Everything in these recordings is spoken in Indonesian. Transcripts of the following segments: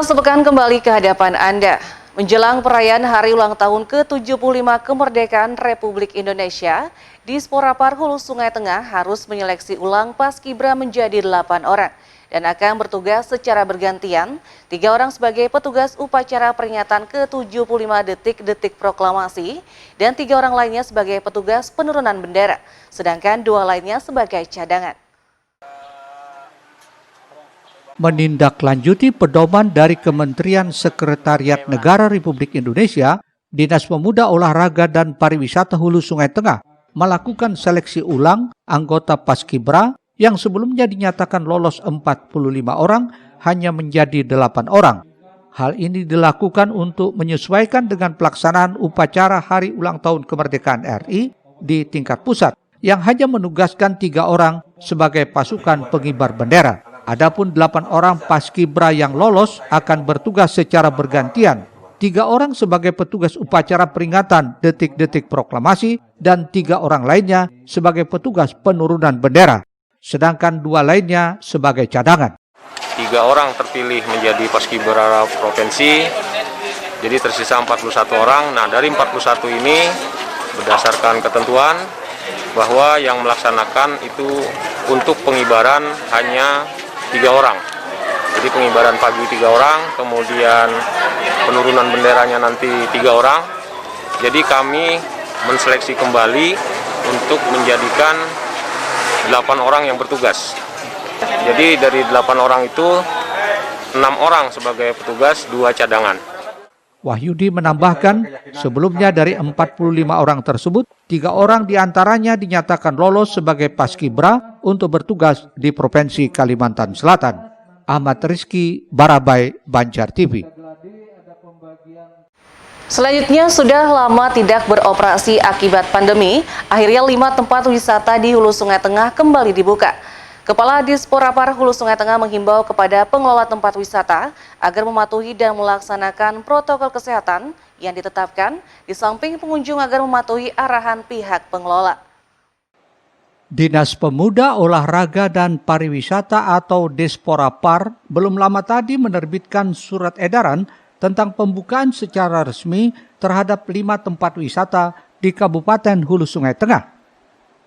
Pemirsa, sepekan kembali ke hadapan Anda. Menjelang perayaan Hari Ulang Tahun ke-75 Kemerdekaan Republik Indonesia, Disporapar Hulu Sungai Tengah harus menyeleksi ulang Paskibra menjadi 8 orang dan akan bertugas secara bergantian, 3 orang sebagai petugas upacara peringatan ke-75 detik-detik proklamasi dan 3 orang lainnya sebagai petugas penurunan bendera, sedangkan 2 lainnya sebagai cadangan. Menindaklanjuti pedoman dari Kementerian Sekretariat Negara Republik Indonesia, Dinas Pemuda, Olahraga, dan Pariwisata Hulu Sungai Tengah melakukan seleksi ulang anggota Paskibra yang sebelumnya dinyatakan lolos 45 orang hanya menjadi 8 orang. Hal ini dilakukan untuk menyesuaikan dengan pelaksanaan upacara Hari Ulang Tahun Kemerdekaan RI di tingkat pusat yang hanya menugaskan 3 orang sebagai pasukan pengibar bendera. Adapun 8 orang Paskibra yang lolos akan bertugas secara bergantian, 3 orang sebagai petugas upacara peringatan detik-detik proklamasi dan 3 orang lainnya sebagai petugas penurunan bendera, sedangkan 2 lainnya sebagai cadangan. 3 orang terpilih menjadi Paskibra Provinsi, jadi tersisa 41 orang. Nah, dari 41 ini berdasarkan ketentuan bahwa yang melaksanakan itu untuk pengibaran hanya 3 orang. Jadi pengibaran pagi 3 orang, kemudian penurunan benderanya nanti 3 orang. Jadi kami menseleksi kembali untuk menjadikan 8 orang yang bertugas. Jadi dari 8 orang itu 6 orang sebagai petugas, 2 cadangan. Wahyudi menambahkan, sebelumnya dari 45 orang tersebut, 3 orang diantaranya dinyatakan lolos sebagai Paskibra untuk bertugas di Provinsi Kalimantan Selatan. Ahmad Rizky, Barabai, Banjar TV. Selanjutnya, sudah lama tidak beroperasi akibat pandemi, akhirnya 5 tempat wisata di Hulu Sungai Tengah kembali dibuka. Kepala Disporapar Hulu Sungai Tengah menghimbau kepada pengelola tempat wisata agar mematuhi dan melaksanakan protokol kesehatan yang ditetapkan, di samping pengunjung agar mematuhi arahan pihak pengelola. Dinas Pemuda, Olahraga, dan Pariwisata atau Disporapar belum lama tadi menerbitkan surat edaran tentang pembukaan secara resmi terhadap 5 tempat wisata di Kabupaten Hulu Sungai Tengah.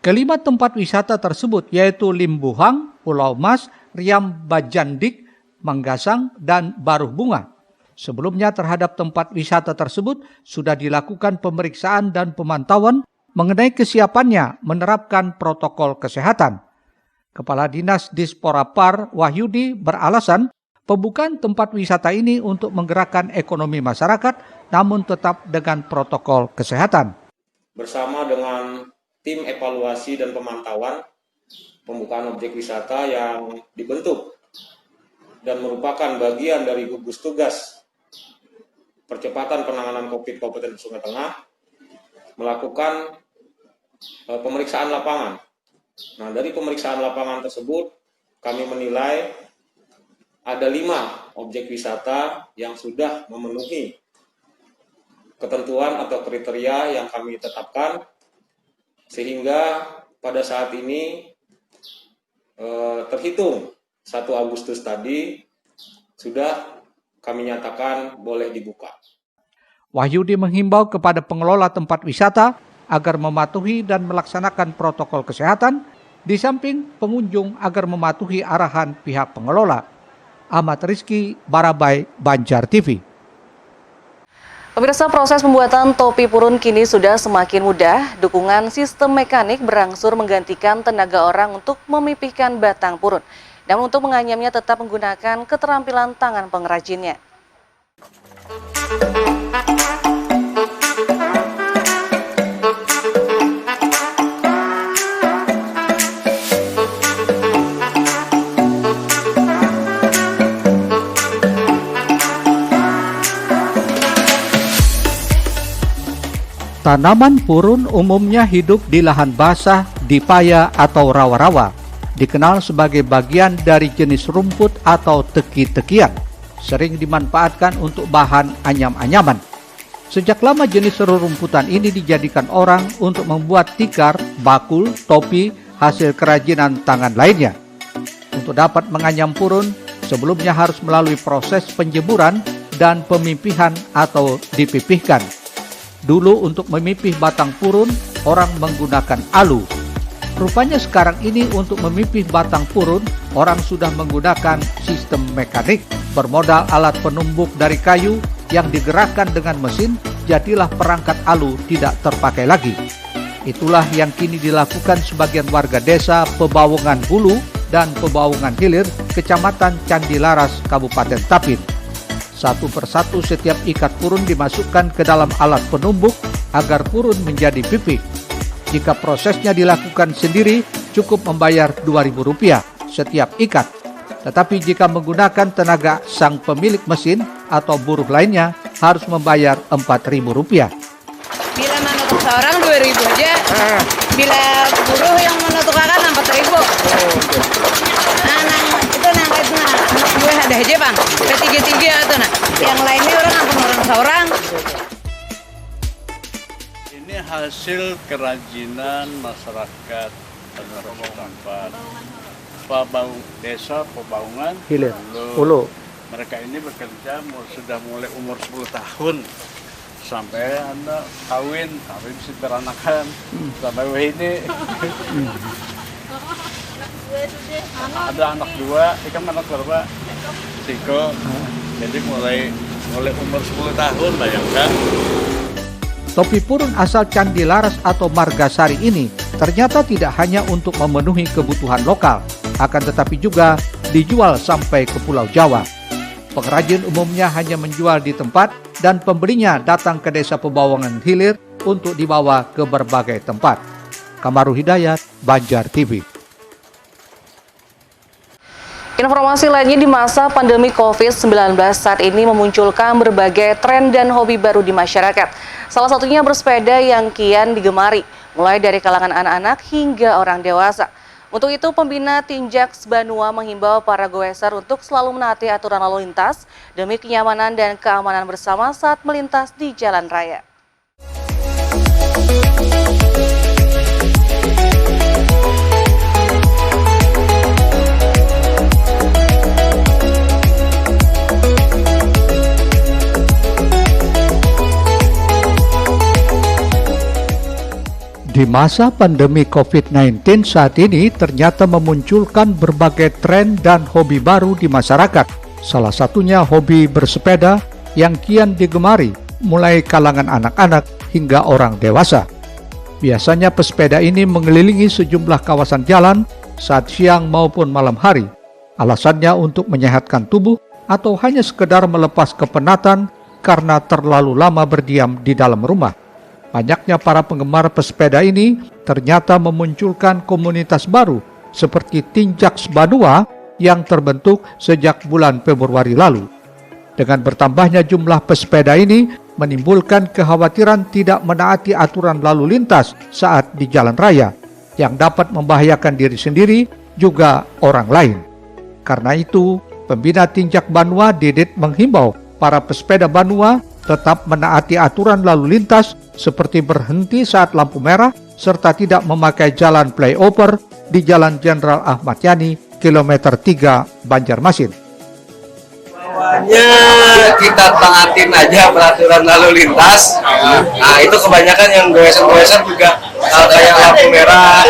Kelima tempat wisata tersebut yaitu Limbuhang, Pulau Mas, Riam Bajandik, Manggasang, dan Baruh Bunga. Sebelumnya terhadap tempat wisata tersebut sudah dilakukan pemeriksaan dan pemantauan mengenai kesiapannya menerapkan protokol kesehatan. Kepala Dinas Disporapar Wahyudi beralasan pembukaan tempat wisata ini untuk menggerakkan ekonomi masyarakat namun tetap dengan protokol kesehatan. Bersama dengan tim evaluasi dan pemantauan pembukaan objek wisata yang dibentuk dan merupakan bagian dari gugus tugas percepatan penanganan COVID Kabupaten Sungai Tengah melakukan pemeriksaan lapangan. Nah, dari pemeriksaan lapangan tersebut kami menilai ada 5 objek wisata yang sudah memenuhi ketentuan atau kriteria yang kami tetapkan, sehingga pada saat ini terhitung 1 Agustus tadi sudah kami nyatakan boleh dibuka. Wahyudi menghimbau kepada pengelola tempat wisata agar mematuhi dan melaksanakan protokol kesehatan, di samping pengunjung agar mematuhi arahan pihak pengelola. Ahmad Rizky, Barabai, Banjar TV. Pemirsa, proses pembuatan topi purun kini sudah semakin mudah. Dukungan sistem mekanik berangsur menggantikan tenaga orang untuk memipihkan batang purun. Namun untuk menganyamnya tetap menggunakan keterampilan tangan pengrajinnya. Tanaman purun umumnya hidup di lahan basah, di paya atau rawa-rawa. Dikenal sebagai bagian dari jenis rumput atau teki-tekian. Sering dimanfaatkan untuk bahan anyam-anyaman. Sejak lama jenis rerumputan ini dijadikan orang untuk membuat tikar, bakul, topi, hasil kerajinan tangan lainnya. Untuk dapat menganyam purun, sebelumnya harus melalui proses penjemuran dan pemipihan atau dipipihkan. Dulu untuk memipih batang purun, orang menggunakan alu. Rupanya sekarang ini untuk memipih batang purun, orang sudah menggunakan sistem mekanik. Bermodal alat penumbuk dari kayu yang digerakkan dengan mesin, jadilah perangkat alu tidak terpakai lagi. Itulah yang kini dilakukan sebagian warga desa Pebaungan Hulu dan Pebaungan Hilir, Kecamatan Candilaras, Kabupaten Tapin. Satu persatu setiap ikat purun dimasukkan ke dalam alat penumbuk agar purun menjadi pipih. Jika prosesnya dilakukan sendiri, cukup membayar Rp2.000 setiap ikat. Tetapi jika menggunakan tenaga sang pemilik mesin atau buruh lainnya, harus membayar Rp4.000. Bila menutup seorang 2.000 aja. Bila buruh yang menutup akan 4.000. Anak gue ada aja bang, P33 itu nah. Yang lainnya orang seorang. Ini hasil kerajinan masyarakat tempat desa Pebaungan Hilir, Hulu. Hulu. Mereka ini bekerja sudah mulai umur 10 tahun sampai anak kawin bisa beranakan sampai ini ada anak 2, ikan anak berapa? Siko. Jadi mulai umur 10 tahun bayangkan. Topi purun asal Candilaras atau Margasari ini ternyata tidak hanya untuk memenuhi kebutuhan lokal, akan tetapi juga dijual sampai ke Pulau Jawa. Pengrajin umumnya hanya menjual di tempat dan pembelinya datang ke desa Pebaungan Hilir untuk dibawa ke berbagai tempat. Kamarul Hidayat, Banjar TV. Informasi lainnya, di masa pandemi COVID-19 saat ini memunculkan berbagai tren dan hobi baru di masyarakat. Salah satunya bersepeda yang kian digemari, mulai dari kalangan anak-anak hingga orang dewasa. Untuk itu, pembina Tinjaks Banua menghimbau para goeser untuk selalu menaati aturan lalu lintas demi kenyamanan dan keamanan bersama saat melintas di jalan raya. Di masa pandemi COVID-19 saat ini ternyata memunculkan berbagai tren dan hobi baru di masyarakat. Salah satunya hobi bersepeda yang kian digemari, mulai kalangan anak-anak hingga orang dewasa. Biasanya pesepeda ini mengelilingi sejumlah kawasan jalan saat siang maupun malam hari. Alasannya untuk menyehatkan tubuh atau hanya sekedar melepas kepenatan karena terlalu lama berdiam di dalam rumah. Banyaknya para penggemar pesepeda ini ternyata memunculkan komunitas baru seperti Tinjaks Banua yang terbentuk sejak bulan Februari lalu. Dengan bertambahnya jumlah pesepeda ini menimbulkan kekhawatiran tidak menaati aturan lalu lintas saat di jalan raya yang dapat membahayakan diri sendiri juga orang lain. Karena itu, pembina Tinjak Banua Didit menghimbau para pesepeda Banua tetap menaati aturan lalu lintas seperti berhenti saat lampu merah serta tidak memakai jalan flyover di Jalan Jenderal Ahmad Yani, kilometer 3 Banjarmasin. Bawahnya kita taatin aja peraturan lalu lintas. Nah itu kebanyakan yang goeser-goeser juga kayak lampu merah,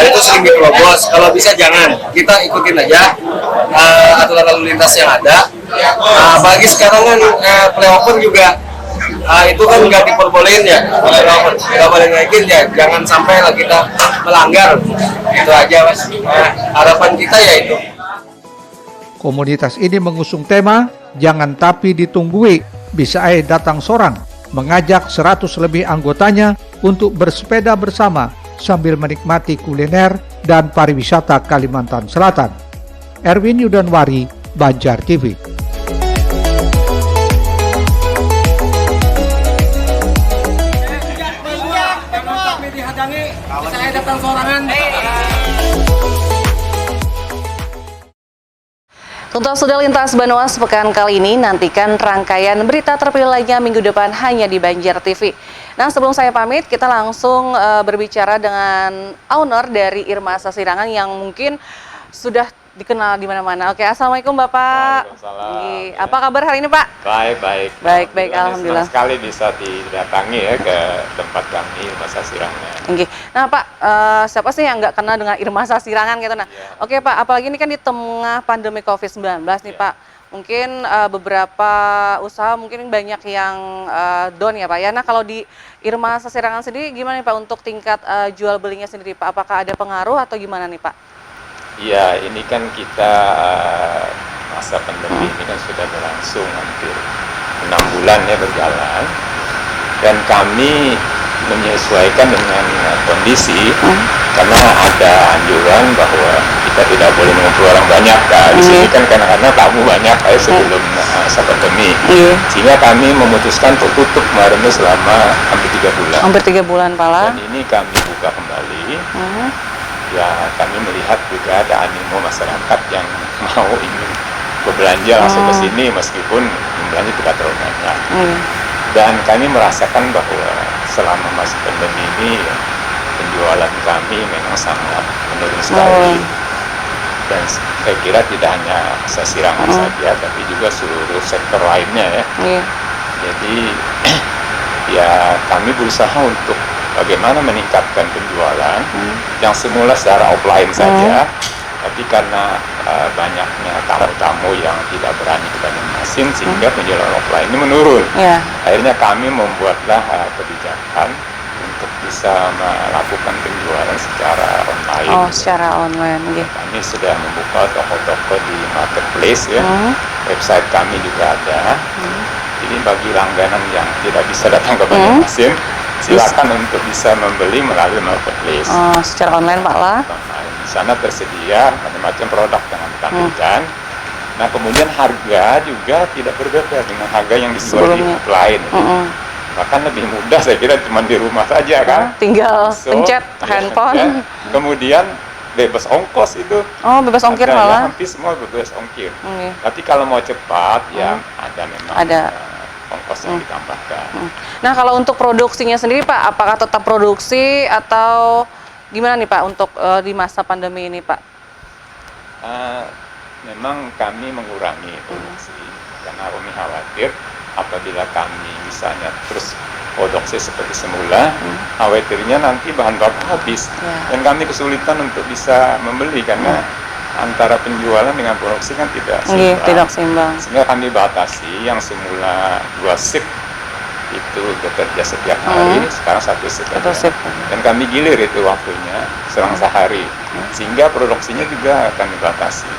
itu sering diterobos. Kalau bisa jangan, kita ikutin aja aturan lalu lintas yang ada. Bagi sekarang kan flyover juga itu kan nggak diperbolehin ya, nggak boleh naikin ya, jangan sampai lah kita melanggar. Itu aja mas, harapan kita ya itu. Komunitas ini mengusung tema "Jangan Tapi Ditunggui, Bisa Datang Sorang", mengajak 100 lebih anggotanya untuk bersepeda bersama sambil menikmati kuliner dan pariwisata Kalimantan Selatan. Erwin Yudanwari, Banjar TV. Tuntas sudah lintas Banua sepekan kali ini, nantikan rangkaian berita terpilih lainnya minggu depan hanya di Banjar TV. Nah, sebelum saya pamit, kita langsung berbicara dengan owner dari Irma Sasirangan yang mungkin sudah dikenal di mana-mana. Oke, Assalamualaikum Bapak. Waalaikumsalam. Nggih. Apa kabar hari ini Pak? Baik. Baik, alhamdulillah. Senang sekali bisa didatangi ya ke tempat kami Irma Sasirangan. Nggih. Nah Pak, siapa sih yang nggak kenal dengan Irma Sasirangan gitu? Nah, oke Pak, apalagi ini kan di tengah pandemi COVID-19 nih Pak. Mungkin beberapa usaha mungkin banyak yang down ya Pak ya. Nah kalau di Irma Sasirangan sendiri gimana nih Pak untuk tingkat jual belinya sendiri Pak? Apakah ada pengaruh atau gimana nih Pak? Iya, ini kan kita masa pandemi ini kan sudah berlangsung hampir 6 bulan ya berjalan, dan kami menyesuaikan dengan kondisi karena ada anjuran bahwa kita tidak boleh mengumpul orang banyak. Nah, di sini kan karena tamu banyak sebelum masa pandemi, sehingga kami memutuskan untuk tutup kemarin selama hampir 3 bulan. Hampir 3 bulan Pak. Dan ini kami buka kembali. Ya, kami melihat juga ada animo masyarakat yang mau ingin berbelanja langsung ke sini meskipun jumlahnya tidak terlalu banyak. Dan kami merasakan bahwa selama masa pandemi ini penjualan kami memang sangat menurun sekali. Dan saya kira tidak hanya Sasirangan saja, tapi juga seluruh sektor lainnya ya. Jadi ya kami berusaha untuk bagaimana meningkatkan penjualan yang semula secara offline saja, tapi karena banyaknya tamu-tamu yang tidak berani ke Banjarmasin sehingga penjualan offline ini menurun. Akhirnya kami membuatlah kebijakan untuk bisa melakukan penjualan secara online. Oh, secara online. Kami sudah membuka toko-toko di marketplace ya. Website kami juga ada. Jadi bagi langganan yang tidak bisa datang ke Banjarmasin, silakan untuk bisa membeli melalui marketplace. Oh, secara online Pak lah. Di sana tersedia macam-macam produk yang kami tampilkan. Nah, kemudian harga juga tidak berbeda dengan harga yang dijual di offline. Bahkan lebih mudah, saya kira cuma di rumah saja kan. Tinggal pencet handphone. Kemudian bebas ongkos itu. Oh, bebas ongkir malah. Hampir semua bebas ongkir. Tapi kalau mau cepat ya ada memang ongkos yang ditambahkan. Nah, kalau untuk produksinya sendiri Pak, apakah tetap produksi atau gimana nih Pak untuk di masa pandemi ini Pak? Memang kami mengurangi produksi karena kami khawatir apabila kami misalnya terus produksi seperti semula, khawatirnya nanti bahan baku habis dan kami kesulitan untuk bisa membeli karena antara penjualan dengan produksi kan tidak seimbang. Sehingga kami batasi yang semula 2 shift itu bekerja setiap hari, sekarang 1 shift saja. Dan kami gilir itu waktunya selang sehari, sehingga produksinya juga kami batasi.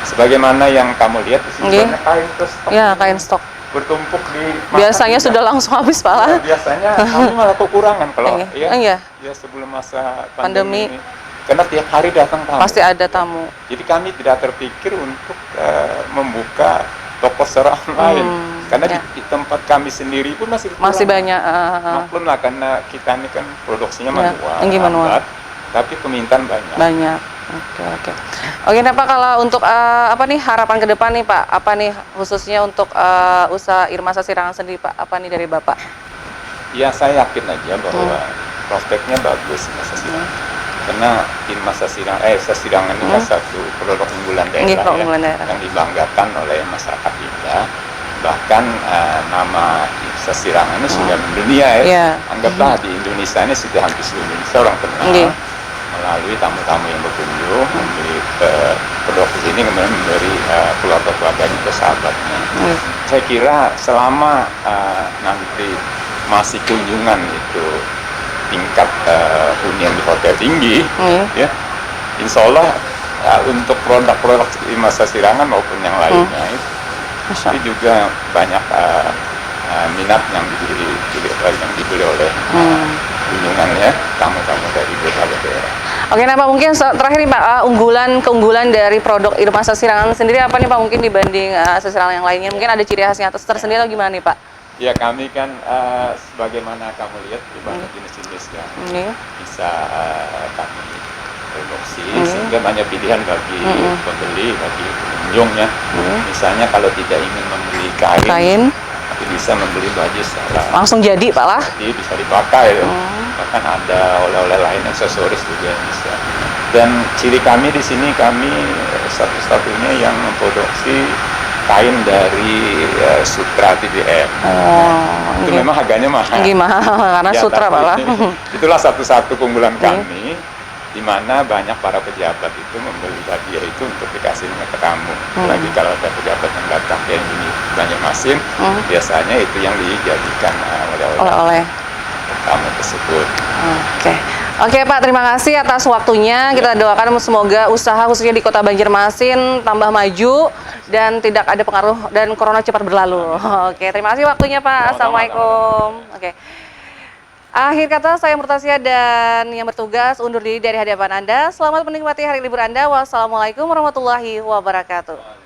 Sebagaimana yang kamu lihat di sini banyak kain stok. Ya, kain stok bertumpuk di biasanya sudah langsung habis Pak lah. Biasanya kami malah kekurangan kalau ya sebelum masa pandemi ini. Karena tiap hari datang tamu. Pasti ada tamu. Jadi kami tidak terpikir untuk membuka toko secara online. Karena di tempat kami sendiri pun masih banyak. Maklum lah karena kita ini kan produksinya manual. Tapi permintaan banyak. Oke, nah Pak, kalau untuk apa nih harapan ke depan nih Pak? Apa nih khususnya untuk usaha Irma Sasirangan sendiri Pak? Apa nih dari Bapak? Ya, saya yakin aja bahwa prospeknya bagus Irma Sasirangan. Karena Irma Sasirangan ini satu produk unggulan daerah yang dibanggakan oleh masyarakat kita. Bahkan nama Sasirangan ini sudah mendunia ya. Anggaplah di Indonesia ini sudah hampir seluruh Indonesia orang kenal. Melalui tamu-tamu yang berkunjung, membeli produk ini, kemudian memberi keluarga-keluarga juga sahabatnya. Saya kira selama nanti masih kunjungan itu tingkat hunian di hotel tinggi, ya, insya Allah untuk produk-produk Irma Sasirangan maupun yang lainnya itu juga banyak minat yang dibeli oleh kunjungannya tamu-tamu dari berbagai daerah. Oke, nah Pak, mungkin terakhir nih Pak, keunggulan dari produk Irma Sasirangan sendiri apa nih Pak, mungkin dibanding Sasirangan yang lainnya? Mungkin ada ciri khasnya tersendiri atau gimana nih Pak? Ya, kami kan sebagaimana kamu lihat di banyak jenis-jenis yang bisa kami produksi, sehingga banyak pilihan bagi pembeli, bagi pengunjungnya. Misalnya kalau tidak ingin membeli kain, tapi bisa membeli baju secara langsung jadi Pak lah. Jadi bisa dipakai. Bahkan ada oleh-oleh lain, aksesoris juga yang bisa Dan ciri kami di sini, kami satu-satunya yang memproduksi kain dari sutra TBM. Itu memang harganya mahal. Gimana? Karena Ya, sutra tapi malah. itulah satu-satu keunggulan kami, di mana banyak para pejabat itu membeli hadiah itu untuk dikasih ke tamu. Lagi kalau ada pejabat yang datang kayak gini banyak mesin, biasanya itu yang dijadikan Oleh-oleh. tamu tersebut. Oke Pak, terima kasih atas waktunya. Kita doakan semoga usaha khususnya di Kota Banjarmasin tambah maju dan tidak ada pengaruh dan corona cepat berlalu. Oke, terima kasih waktunya Pak. Assalamualaikum. Oke. Akhir kata saya Murtasia dan yang bertugas undur diri dari hadapan Anda. Selamat menikmati hari libur Anda. Wassalamualaikum warahmatullahi wabarakatuh.